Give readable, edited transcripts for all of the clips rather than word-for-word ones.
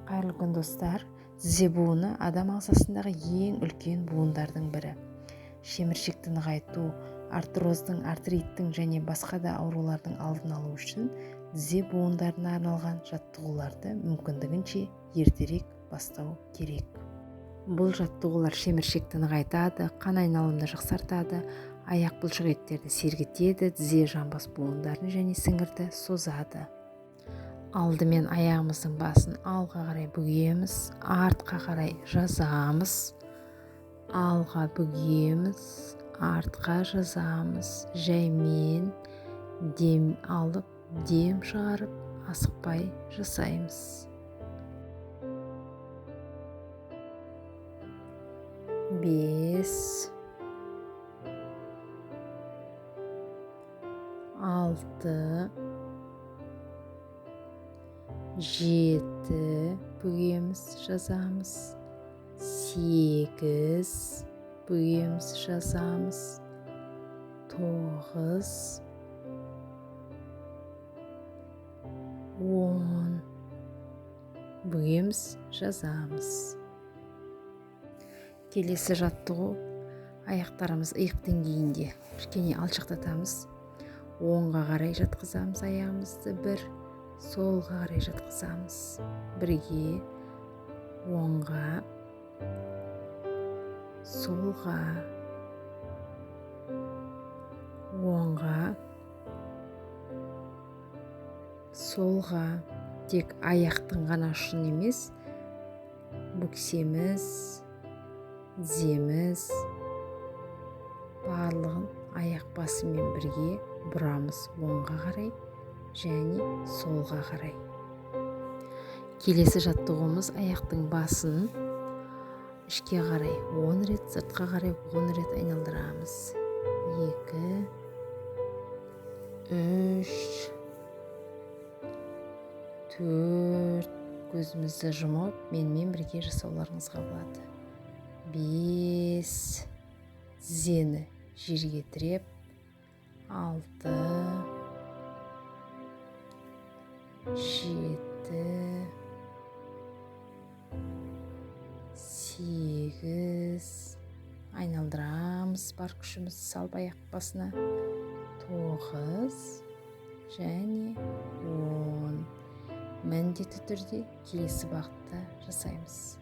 Қайырлы күн достар. Тізе буыны адам ағзасындағы ең үлкен буындардың бірі. Шеміршекті нығайту, артроздың, артриттің және басқа да аурулардың алдын алу үшін тізе буындарына арналған жаттығуларды мүмкіндігінше ертерек бастау керек. Бұл жаттығулар шеміршекті нығайтады, қан айналымды жақсартады, аяқ бұлшық еттерді сергітеді, тізе жамбас буындарын және сіңірді созады. Алдымен аяғымыздың басын алға қарай бүгеміз, артқа қарай жазамыз, алға бүгеміз, артқа жазамыз, жаймен дем алып, дем шығарып, асықпай жасаймыз. Бес, алты, жеті, бүгеміз, жазамыз, сегіз, бүгеміз, жазамыз, тоғыз, 10, бүгеміз, жазамыз. Келесі жаттығу, аяқтарымыз иық деңгейінде кішкене алшақтатамыз. Оңға қарай жатқызамыз аяғымызды, бір, солға қарай жатқызамыз. Бірге, оңға, солға, оңға, солға. Тек аяқтың ғана ұшын емес, бөксеміз, тіземіз, барлығын аяқ басымен бірге бұрамыз оңға қарай және солға қарай. Келесі жаттығуымыз аяқтың басын ішке қарай 10 рет, сыртқа қарай 10 рет айналдырамыз. 2, 3, 4, көзімізді жұмып, менімен бірге жасауларыңызға болады. 5, тізені жерге тіреп, 6, 7, 8, айналдырамыз, бар күшімізді салып аяқ басына, 9 және 10. Міндетті түрде келесі бағытта жасаймыз.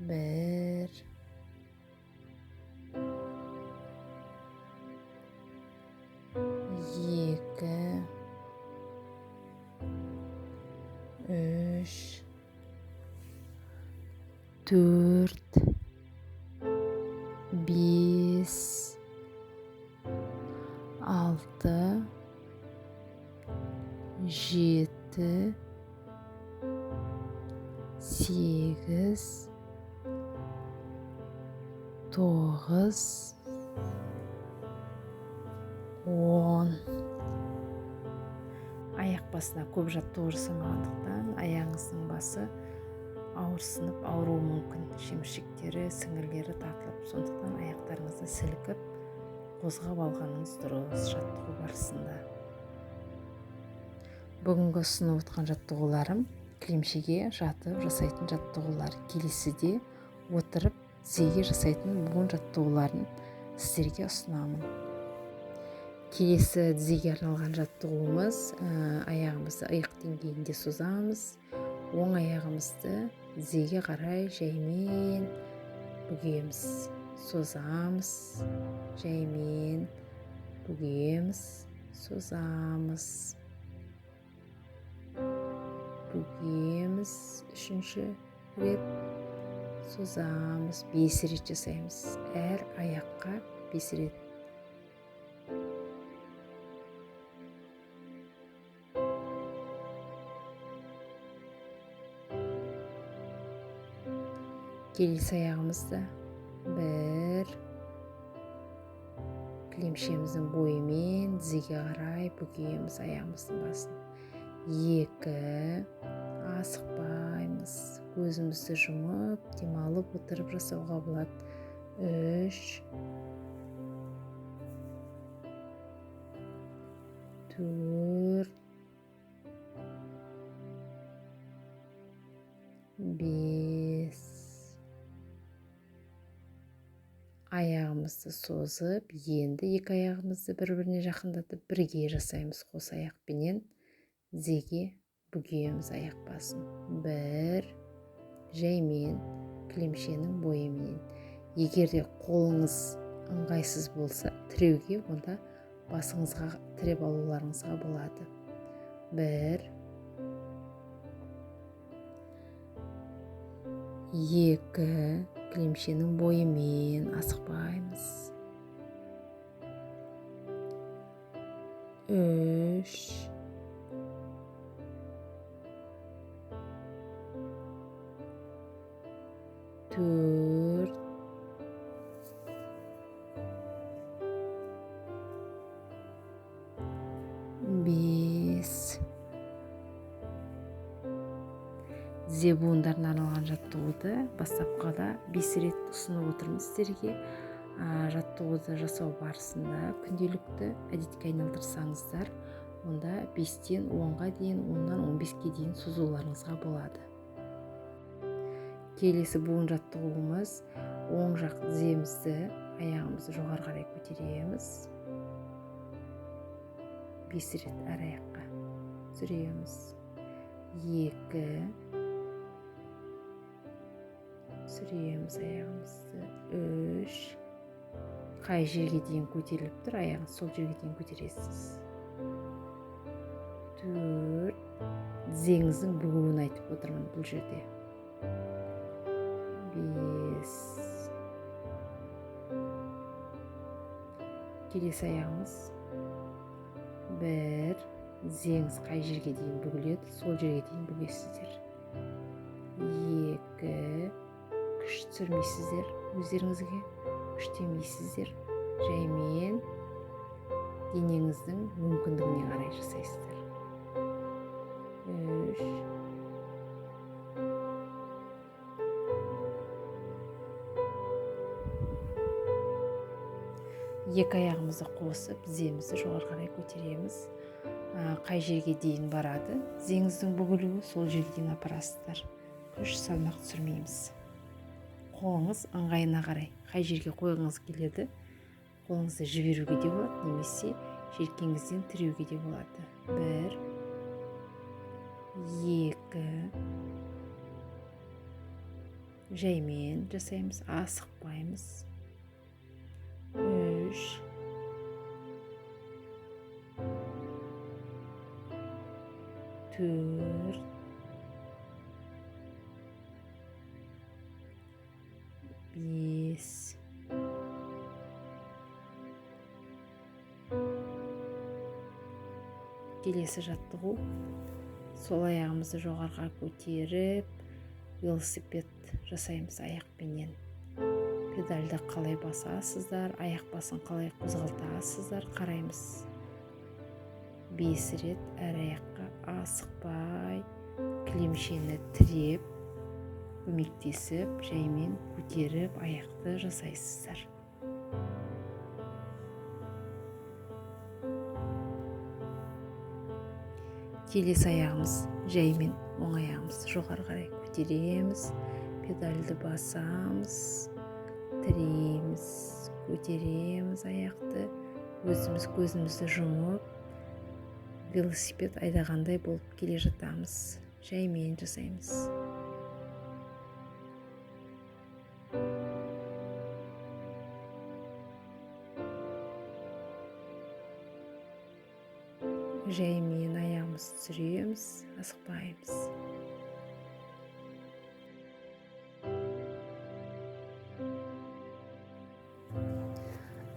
1, 2, 3, 4, 5, 6, 7, 8, 9, 10. Аяқ басына көп жаттығу жасамағандықтан аяғыңыздың басы ауырсынып ауруы мүмкін. Шеміршектері, сіңірлері тартылып, сондықтан аяқтарыңызды сілкіп, қозғап алғаныңыз дұрыс жаттығу барысында. Бүгінгі ұсынып отқан жаттығуларым кілемшеге жатып жасайтын жаттығулар. Келесіде отырып тізеге жасайтын буын жаттығуларын сіздерге ұсынамын. Келесі тізеге арналған жаттығуымыз, аяғымызды иық деңгейінде созамыз. Оң аяғымызды тізеге қарай жаймен бүгеміз, созамыз, жаймен бүгеміз, созамыз, бүгеміз, 3-ші рет созамыз, 5 рет жасаймыз. Әр аяққа 5 рет. Келесі аяғымызды 1, кілемшеміздің бойымен тізеге қарай бүгеміз аяғымыздың басын. 2, асықпаймыз, көзімізді жұмып, демалып отырып жасауға болады. 3, 4, 5. Аяғымызды созып, енді екі аяғымызды бір-біріне жақындатып бірге жасаймыз. Қос аяқпенен тізеге бүгеміз аяқ басын. 1, жаймен кілемшенің бойымен. Егер де қолыңыз ыңғайсыз болса, тіреуге, онда басыңызға тіреп алуларыңызға болады. 1, 2, кілемшенің бойымен асықпаймыз. 3, 4, 5. Тізе буындарына арналған жаттығуды бастапқыда 5 рет ұсынып отырмыз сіздерге. Жаттығуды жасау барысында күнделікті әдетке айналдырсаңыздар, онда 5-тен 10-ға дейін, 10-нан 15-ке дейін созуларыңызға болады. Келесі буын жаттығуымыз оң жақ тіземізді, аяғымызды жоғары қарай көтереміз. 5 рет әр аяққа түсіреміз. 2, түсіреміз аяғымызды. 3, қай жерге дейін көтеріліп тұр, аяғыңыз сол жерге дейін көтересіз. 4, тізеңіздің бүгуін айтып отырмын бұл жерде. 5. Келесі аяғымыз. 1, тізеңіз қай жерге дейін бүгіледі, сол жерге дейін бүгесіздер. 2, күш түсірмейсіздер, өздеріңізге күштемейсіздер. Жаймен денеңіздің мүмкіндігіне қарай жасайсыздар. 3, 2 аяғымызды қосып, тіземізді жоғары қарай көтереміз. Қай жерге дейін барады, тізеңіздің бүгілуі, сол жерге дейін апарасыздар. Күш салмақ түсірмейміз. Қолыңыз ыңғайына қарай, қай жерге қойғыңыз келеді, қолыңызды жіберуге де болады, немесе желкеңізден тіреуге де болады. 1, 2, жаймен жасаймыз, асықпаймыз. 3, 4, 5. Келесі жаттығу. Сол аяғымызды жоғарға көтеріп, велосипед жасаймыз аяқпенен. Педальді қалай басасыздар, аяқ басын қалай қозғалтасыздар, қараймыз. 5 рет әр аяққа асықпай, кілемшені тіреп, көмектесіп, жаймен көтеріп, аяқты жасайсыздар. Келесі аяғымыз, жаймен оң аяғымызды жоғары қарай көтереміз, педальді басамыз, тіреміз, көтереміз аяқты, өзіміз көзімізді жұмып, велосипед айдағандай болып келе жатамыз. Жаймен жасаймыз. Жаймен аяғымызды түсіреміз, асықпаймыз.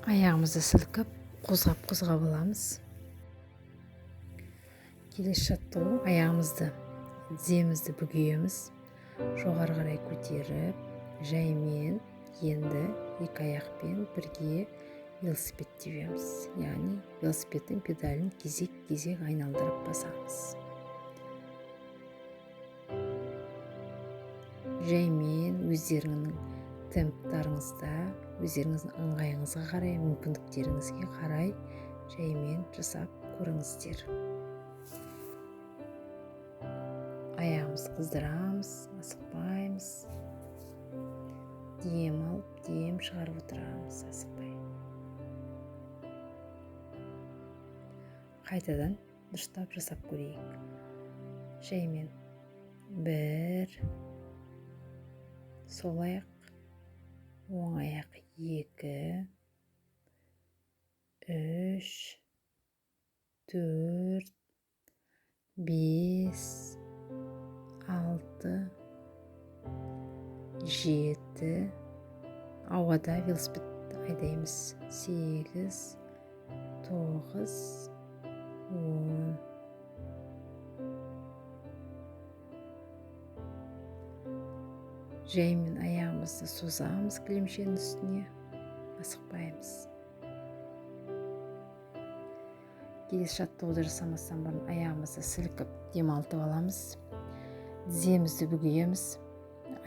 Аяғымызды сілкіп, қозғап аламыз. Келесі жаттығу, аяғымызды, тіземізді бүгеміз, жоғары қарай көтеріп, жаймен енді 2 аяқпен бірге велосипед тебеміз. Яғни велосипедтің педалін кезек-кезек айналдырып басамыз. Жаймен өздеріңнің темптарыңызда, өздеріңіздің ыңғайыңызға қарай, мүмкіндіктеріңізге қарай жаймен жасап көріңіздер. аяғымызды қыздырамыз, асықпаймыз. Дем алып, дем шығарып отырамыз, асықпай. Қайтадан дұрыстап жасап көрейік. Жаймен 1, сол аяқ, оң аяқ 2, 3, 4, 5, 6, 7, ауада велосипед айдаймыз. 8, 9, 10. Жаймен аяғымызды созамыз кілемшенің үстіне, асықпаймыз. Келесі жаттығуды жасамастан бұрын аяғымызды сілкіп демалтып аламыз. Тіземізді бүгейміз.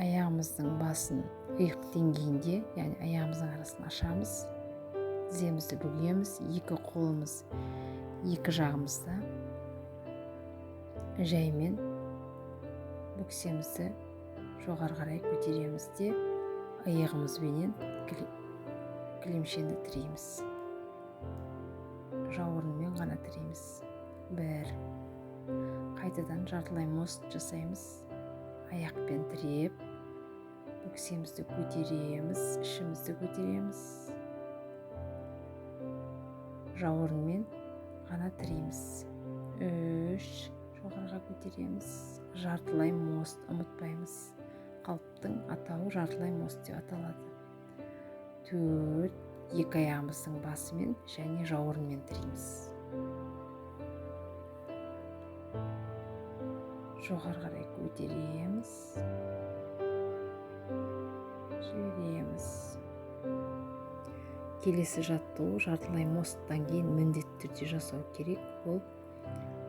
Аяғымыздың басын иық деңгейінде, яғни аяғымыздың арасын ашамыз. Тіземізді бүгейміз. Екі қолымыз екі жағымызда. Жаймен бөксемізді жоғары қарай көтереміз де иығымызбенен кілемшені тірейміз. Жауырынмен ғана тірейміз. 1. Қайтадан жартылай мост жасаймыз. Аяқпен тіреп, бөксемізді көтереміз, ішімізді көтереміз. Жауырынмен ғана тірейміз. 3. Жоғарыға көтереміз. Жартылай мост ұмытпаймыз. Қалыптың атауы жартылай мост деп аталады. 4. Екі аяғымыздың басымен және жауырынмен тірейміз. Жоғары қарай көтереміз. Жібереміз. Келесі жаттығу жартылай мосттан кейін міндетті түрде жасау керек. Ол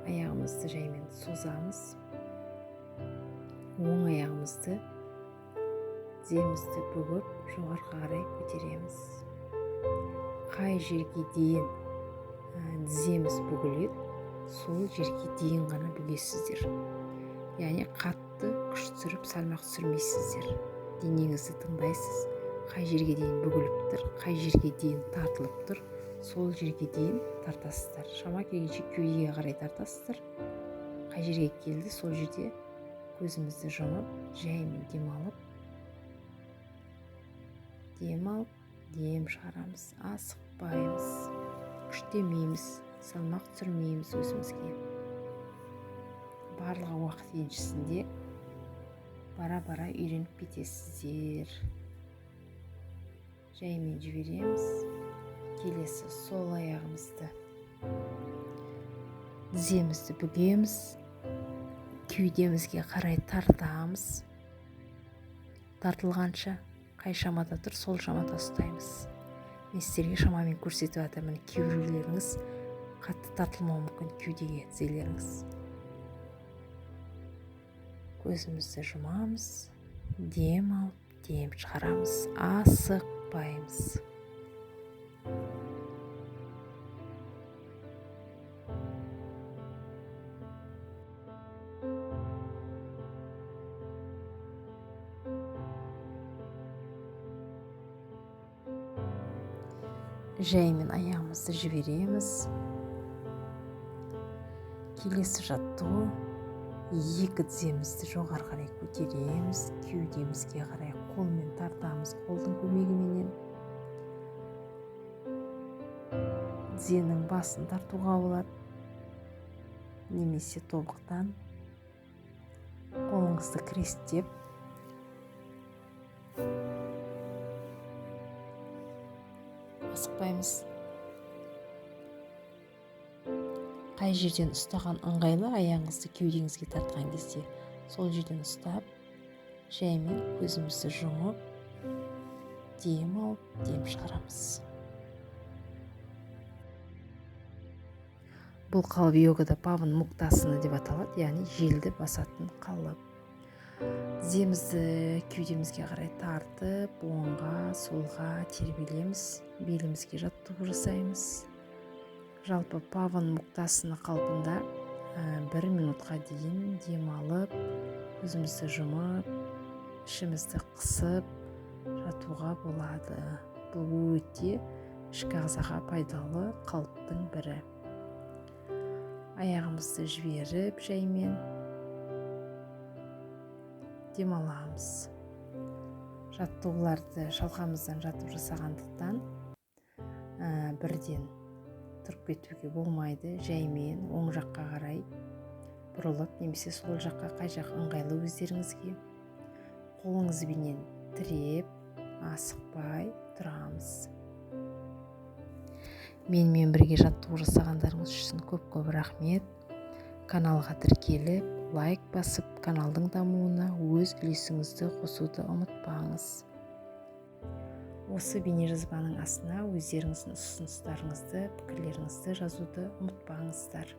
аяғымызды жаймен созамыз. Оң аяғымызды тіземізді бүгіп жоғары қарай көтереміз. Қай жерге дейін тіземіз бүгіледі, сол жерге дейін ғана бүгесіздер. Яғни қатты күш түсіріп, салмақ түсірмейсіздер. Денеңізді тыңдайсыз. Қай жерге дейін бүгіліп тұр, қай жерге дейін тартылып тұр, сол жерге дейін тартасыздар. Шама келгенше кеудеге қарай тартасыздар. Қай жерге келді, сол жерде көзімізді жұмып, жаймен демалып, дем шығарамыз. Асықпаймыз, күштемейміз, салмақ түсірмейміз өзімізге. Барлығы уақыт еншісінде бара-бара үйреніп кетесіздер. Жаймен жібереміз. Келесі сол аяғымызды тіземізді бүгеміз. Кеудемізге қарай тартамыз. Тартылғанша қай шамада тұр, сол шамада ұстаймыз. Мен сіздерге шамамен көрсетіп жатырмын. Кейбіреулеріңіз қатты тартылмауы мүмкін кеудеге тізелеріңіз. Көзімізді жұмамыз. Дем алып, дем шығарамыз. Асықпаймыз. Жаймен аяғымызды жібереміз. Келесі жаттығу екі тіземізді жоғары қарай көтереміз. Кеудемізге қарай қолмен тартамыз, қолдың көмегіменен. Тізенің басын тартуға болады. Немесе тобықтан қолыңызды кресттеп асықпаймыз. Қай жерден ұстаған ыңғайлы, аяғыңызды кеудеңізге тартқан кезде сол жерден ұстап, жаймен көзімізді жұмып, дем алып, дем шығарамыз. Бұл қалып йогада паван муктасана деп аталады, яғни желді басатын қалып. Тіземізді кеудемізге қарай тартып, оңға, солға тербелеміз, белімізге жаттығу жасаймыз. Жалпы паван муктасана қалпында 1 минутқа дейін демалып, көзімізді жұмып, ішімізді қысып жатуға болады. Бұл өте ішкі ағзаға пайдалы қалыптың бірі. Аяғымызды жіберіп жаймен демаламыз. Жаттығуларды шалқамыздан жатып жасағандықтан бірден тұрып кетуге болмайды. Жаймен оң жаққа қарай бұрылып, немесе сол жаққа қай жақ ыңғайлы өздеріңізге қолыңызбенен тіреп, асықпай тұрамыз. Менімен бірге жаттығу жасағандарыңыз үшін көп рахмет. Каналға тіркеліп, лайк басып, каналдың дамуына өз үлесіңізді қосуды ұмытпаңыз. Осы бейнежазбаның астына өздеріңіздің ұсыныстарыңызды, пікірлеріңізді жазуды ұмытпаңыздар.